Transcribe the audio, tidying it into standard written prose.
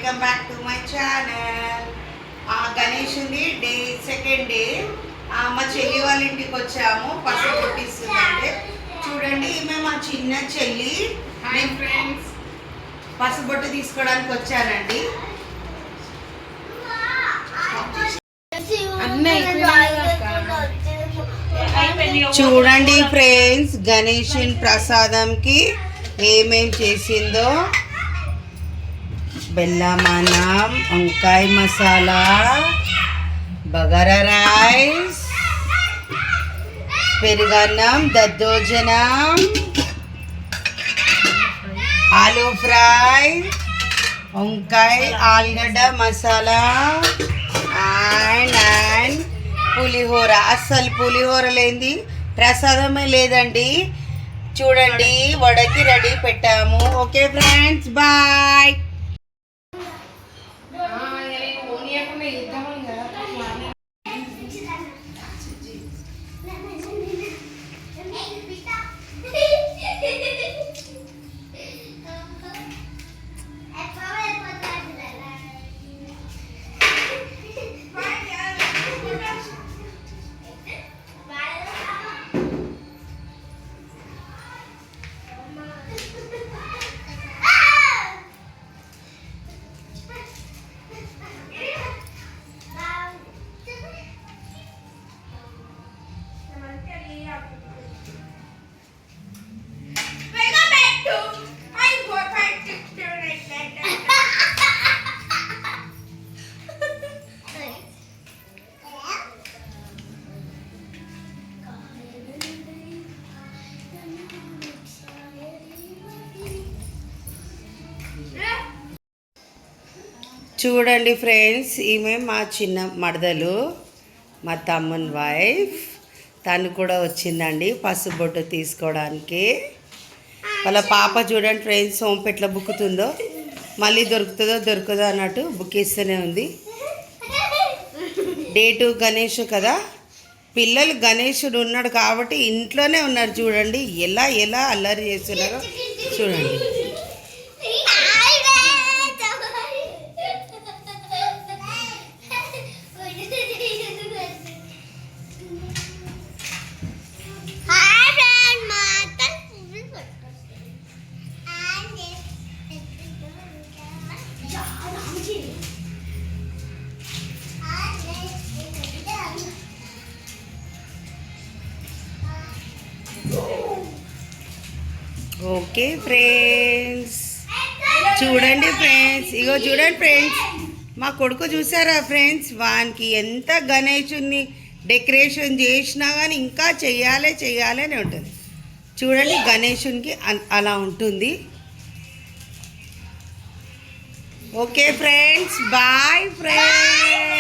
Welcome back to my channel. గణేషుని day second day మా చెల్లి వాళ్ళ ఇంటికి వచ్చాము. పసుపు కొట్టిస్తుందంటే చూడండి, ఈమె మా చిన్న చెల్లి. ఫ్రెండ్స్, పసుబొట్టు తీసుకోవడానికి వచ్చానండి. చూడండి ఫ్రెండ్స్, గణేషుని ప్రసాదంకి ఏమేం చేసిందో. బెల్లమన్నం, వంకాయ మసాలా, బగారా రైస్, పెరుగన్నం, దద్దోజనం, ఆలూ ఫ్రై, వంకాయ ఆలుగడ్డ మసాలా అండ్ పులిహోర. అస్సలు పులిహోర లేనిది ప్రసాదమే లేదండి. చూడండి, వడకి రెడీ పెట్టాము. Okay friends, bye. చూడండి ఫ్రెండ్స్, ఈమె మా చిన్న మరదలు, మా తమ్ముని వైఫ్. తను కూడా వచ్చిందండి పసుబొట్టు తీసుకోవడానికి. వాళ్ళ పాప చూడండి ఫ్రెండ్స్, సోంపు ఎట్లా బుక్కుతుందో, మళ్ళీ దొరుకుతుందో అన్నట్టు బుక్కిస్తూనే ఉంది. డేటు గణేష్ కదా, పిల్లలు గణేశుడు ఉన్నాడు కాబట్టి ఇంట్లోనే ఉన్నారు. చూడండి ఎలా అల్లరి చేస్తున్నారో చూడండి. ఓకే ఫ్రెండ్స్, చూడండి ఫ్రెండ్స్, చూడండి ఫ్రెండ్స్, మా కొడుకు చూసారా ఫ్రెండ్స్, వానికి ఎంత గణేషుని డెకరేషన్ చేసినా కానీ ఇంకా చెయ్యాలి అని ఉంటుంది. చూడండి, గణేషునికి అలా ఉంటుంది. Okay friends, bye friends.